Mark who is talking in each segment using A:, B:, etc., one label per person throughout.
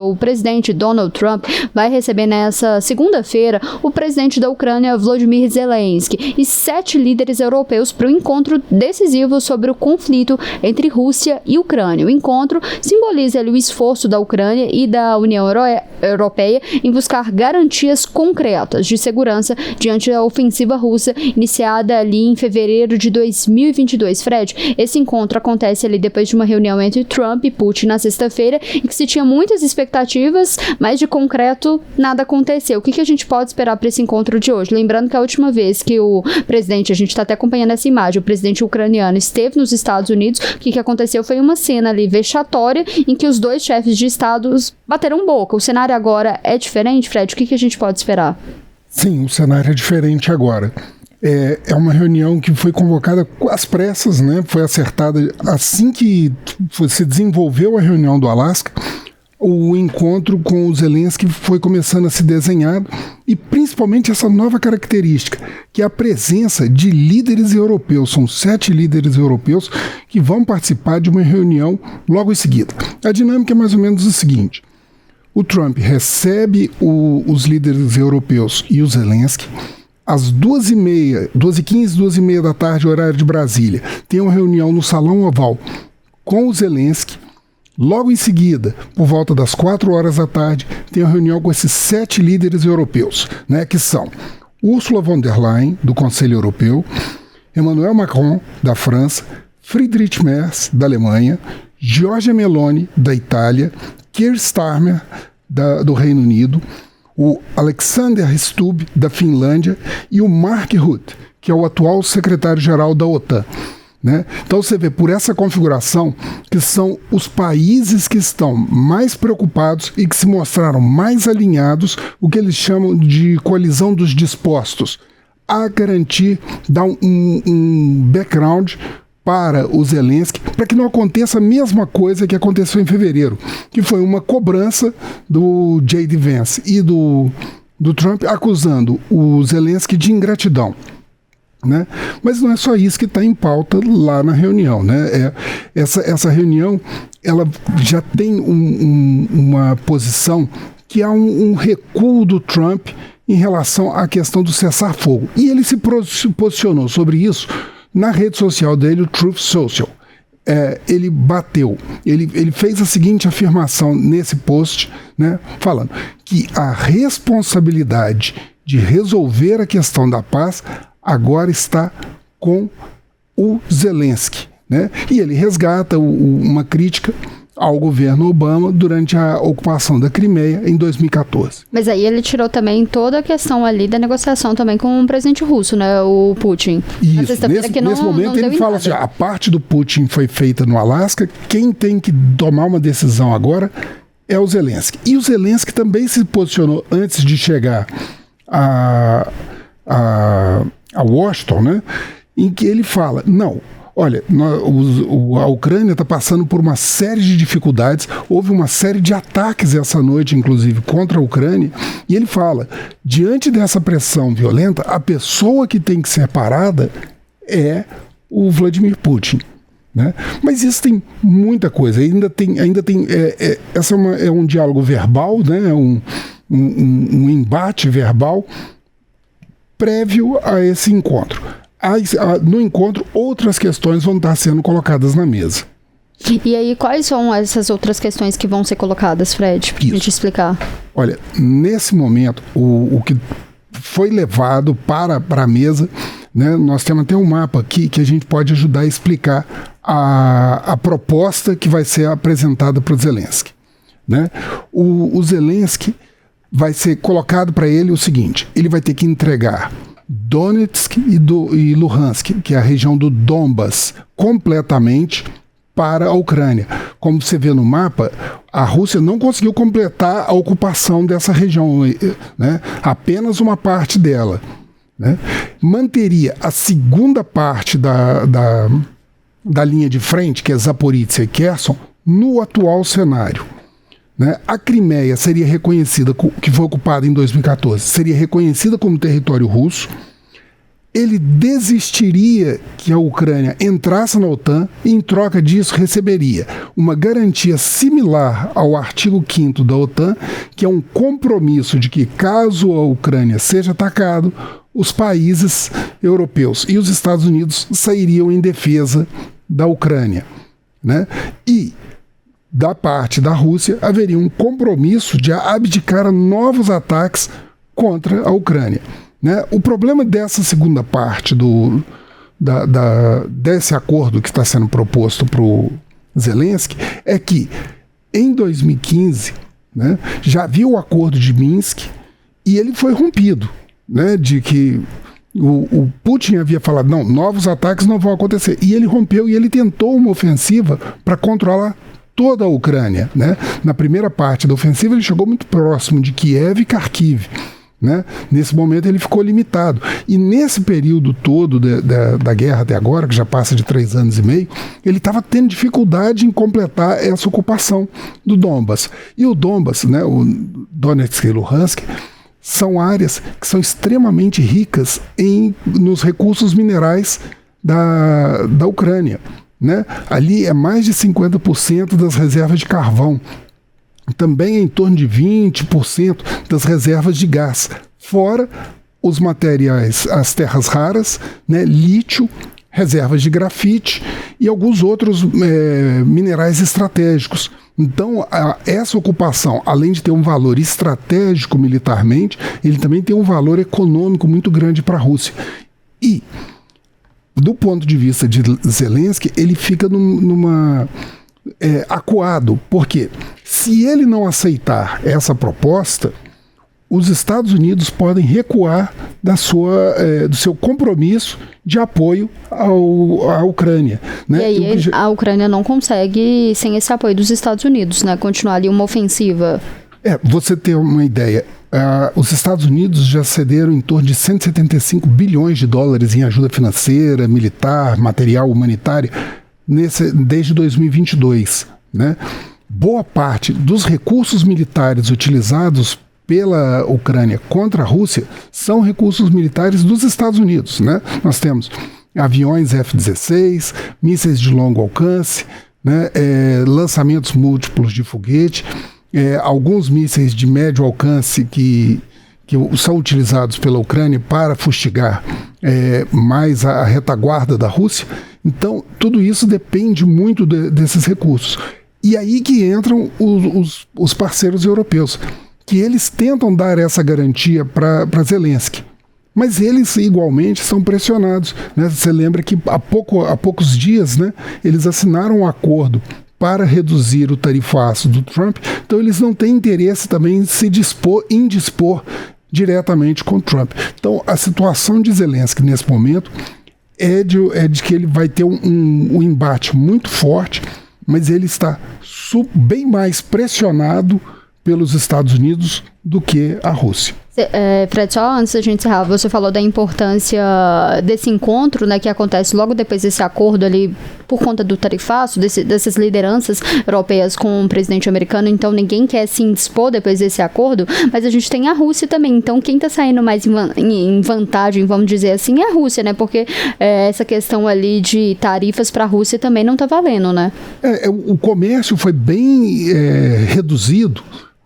A: O presidente Donald Trump vai receber nessa segunda-feira o presidente da Ucrânia, Volodymyr Zelensky, e 7 líderes europeus para um encontro decisivo sobre o conflito entre Rússia e Ucrânia. O encontro simboliza ali o esforço da Ucrânia e da União Europeia em buscar garantias concretas de segurança diante da ofensiva russa iniciada ali em fevereiro de 2022. Fred, esse encontro acontece ali depois de uma reunião entre Trump e Putin na sexta-feira e que se tinha muitas expectativas, mas de concreto nada aconteceu. O que a gente pode esperar para esse encontro de hoje? Lembrando que a última vez que o presidente, a gente está até acompanhando essa imagem, o presidente ucraniano esteve nos Estados Unidos, o que aconteceu foi uma cena ali vexatória em que os dois chefes de estados bateram boca. O cenário agora é diferente, Fred? O que a gente pode esperar?
B: Sim, o cenário é diferente agora. É uma reunião que foi convocada às pressas, né? Foi acertada assim que se desenvolveu a reunião do Alasca. O encontro com o Zelensky foi começando a se desenhar e principalmente essa nova característica, que é a presença de líderes europeus. São 7 líderes europeus que vão participar de uma reunião logo em seguida. A dinâmica é mais ou menos o seguinte: o Trump recebe os líderes europeus e o Zelensky. Às 2h15, 2h30 da tarde, horário de Brasília, tem uma reunião no Salão Oval com o Zelensky. Logo em seguida, por volta das 4 horas da tarde, tem uma reunião com esses 7 líderes europeus, né, que são Ursula von der Leyen, do Conselho Europeu, Emmanuel Macron, da França, Friedrich Merz, da Alemanha, Giorgia Meloni, da Itália, Keir Starmer, do Reino Unido, o Alexander Stubb, da Finlândia, e o Mark Rutte, que é o atual secretário-geral da OTAN. Né? Então você vê por essa configuração que são os países que estão mais preocupados e que se mostraram mais alinhados, o que eles chamam de coalizão dos dispostos a garantir, dar um background para o Zelensky, para que não aconteça a mesma coisa que aconteceu em fevereiro, que foi uma cobrança do J.D. Vance e do Trump acusando o Zelensky de ingratidão. Né? Mas não é só isso que está em pauta lá na reunião, né? Essa reunião ela já tem uma posição que há um recuo do Trump em relação à questão do cessar-fogo. E ele se posicionou sobre isso na rede social dele, o Truth Social. Ele bateu, ele fez a seguinte afirmação nesse post, né, falando que a responsabilidade de resolver a questão da paz agora está com o Zelensky, né? E ele resgata uma crítica ao governo Obama durante a ocupação da Crimeia em 2014.
A: Mas aí ele tirou também toda a questão ali da negociação também com o presidente russo, né, o Putin.
B: Isso, nesse momento ele fala assim, a parte do Putin foi feita no Alasca, quem tem que tomar uma decisão agora é o Zelensky. E o Zelensky também se posicionou antes de chegar a Washington, né, em que ele fala, não, olha, a Ucrânia está passando por uma série de dificuldades, houve uma série de ataques essa noite, inclusive, contra a Ucrânia, e ele fala, diante dessa pressão violenta, a pessoa que tem que ser parada é o Vladimir Putin. Né? Mas isso tem muita coisa, ainda tem essa é um diálogo verbal, né? um embate verbal prévio a esse encontro. No encontro, outras questões vão estar sendo colocadas na mesa.
A: E aí, quais são essas outras questões que vão ser colocadas, Fred? Para gente explicar.
B: Olha, nesse momento, o que foi levado para a mesa, né, nós temos até um mapa aqui que a gente pode ajudar a explicar a proposta que vai ser apresentada para o Zelensky. Né? O Zelensky vai ser colocado para ele o seguinte, ele vai ter que entregar Donetsk e Luhansk, que é a região do Donbas, completamente para a Ucrânia. Como você vê no mapa, a Rússia não conseguiu completar a ocupação dessa região, né? Apenas uma parte dela. Né? Manteria a segunda parte da linha de frente, que é Zaporizhzhia e Kherson, no atual cenário. Né? A Crimeia seria reconhecida, que foi ocupada em 2014, seria reconhecida como território russo. ele desistiria que a Ucrânia entrasse na OTAN e, em troca disso, receberia uma garantia similar ao artigo 5º da OTAN, que é um compromisso de que, caso a Ucrânia seja atacado, os países europeus e os Estados Unidos sairiam em defesa da Ucrânia, né? E, da parte da Rússia, haveria um compromisso de abdicar a novos ataques contra a Ucrânia. Né? O problema dessa segunda parte desse acordo que está sendo proposto para o Zelensky é que, em 2015, né, já havia o acordo de Minsk e ele foi rompido, né, de que o Putin havia falado, não, novos ataques não vão acontecer. E ele rompeu e ele tentou uma ofensiva para controlar toda a Ucrânia. Né? Na primeira parte da ofensiva ele chegou muito próximo de Kiev e Kharkiv. Né? Nesse momento ele ficou limitado. E nesse período todo da guerra até agora, que já passa de 3 anos e meio, ele estava tendo dificuldade em completar essa ocupação do Donbas. E o Donbas, né, o Donetsk e Luhansk, são áreas que são extremamente ricas nos recursos minerais da Ucrânia. Né? Ali é mais de 50% das reservas de carvão. Também é em torno de 20% das reservas de gás, fora os materiais, as terras raras, né, lítio, reservas de grafite e alguns outros minerais estratégicos. Então, essa ocupação, além de ter um valor estratégico militarmente, ele também tem um valor econômico muito grande para a Rússia. E, do ponto de vista de Zelensky, ele fica acuado, porque se ele não aceitar essa proposta, os Estados Unidos podem recuar do seu compromisso de apoio à Ucrânia. Né?
A: E aí a Ucrânia não consegue, sem esse apoio dos Estados Unidos, né, continuar ali uma ofensiva.
B: Você ter uma ideia, os Estados Unidos já cederam em torno de 175 bilhões de dólares em ajuda financeira, militar, material humanitário, desde 2022. Né? Boa parte dos recursos militares utilizados pela Ucrânia contra a Rússia são recursos militares dos Estados Unidos. Né? Nós temos aviões F-16, mísseis de longo alcance, né? Lançamentos múltiplos de foguete, alguns mísseis de médio alcance que são utilizados pela Ucrânia para fustigar mais a retaguarda da Rússia. Então, tudo isso depende muito desses recursos. E aí que entram os parceiros europeus, que eles tentam dar essa garantia para Zelensky. Mas eles, igualmente, são pressionados. Né? Você lembra que há poucos dias, né, eles assinaram um acordo para reduzir o tarifaço do Trump, então eles não têm interesse também em dispor diretamente com o Trump. Então, a situação de Zelensky nesse momento é de que ele vai ter um embate muito forte, mas ele está bem mais pressionado pelos Estados Unidos do que a Rússia.
A: Fred, só antes da gente encerrar, você falou da importância desse encontro, né, que acontece logo depois desse acordo ali, por conta do tarifaço, dessas lideranças europeias com o presidente americano, então ninguém quer se indispor depois desse acordo, mas a gente tem a Rússia também, então quem está saindo mais em vantagem, vamos dizer assim, é a Rússia, né, porque essa questão ali de tarifas para a Rússia também não está valendo, né?
B: O comércio foi bem reduzido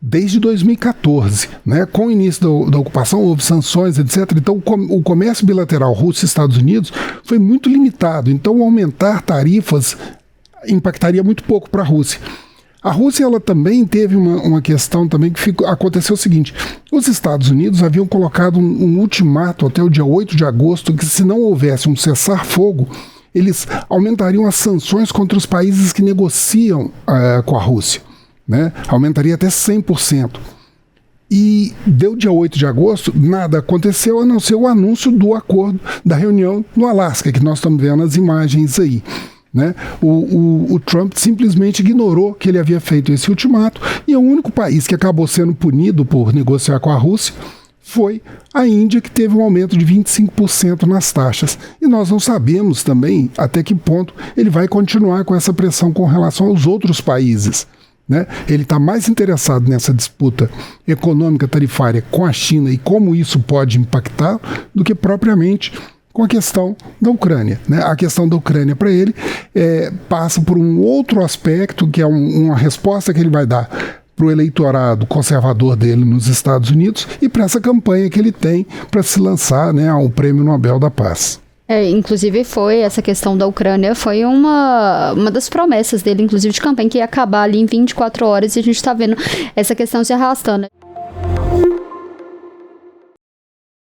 B: desde 2014, né? Com o início da ocupação, houve sanções, etc. Então, o comércio bilateral Rússia e Estados Unidos foi muito limitado. Então, aumentar tarifas impactaria muito pouco para a Rússia. A Rússia ela também teve uma questão também que aconteceu o seguinte: os Estados Unidos haviam colocado um ultimato até o dia 8 de agosto que, se não houvesse um cessar-fogo, eles aumentariam as sanções contra os países que negociam com a Rússia. Né? Aumentaria até 100%. E deu dia 8 de agosto, nada aconteceu a não ser o anúncio do acordo da reunião no Alasca, que nós estamos vendo as imagens aí. Né? O Trump simplesmente ignorou que ele havia feito esse ultimato, e o único país que acabou sendo punido por negociar com a Rússia foi a Índia, que teve um aumento de 25% nas taxas. E nós não sabemos também até que ponto ele vai continuar com essa pressão com relação aos outros países. Né? Ele está mais interessado nessa disputa econômica tarifária com a China e como isso pode impactar do que propriamente com a questão da Ucrânia, né? A questão da Ucrânia para ele passa por um outro aspecto, que é uma resposta que ele vai dar para o eleitorado conservador dele nos Estados Unidos e para essa campanha que ele tem para se lançar, né, ao Prêmio Nobel da Paz.
A: Inclusive essa questão da Ucrânia foi uma das promessas dele, inclusive de campanha, que ia acabar ali em 24 horas, e a gente está vendo essa questão se arrastando.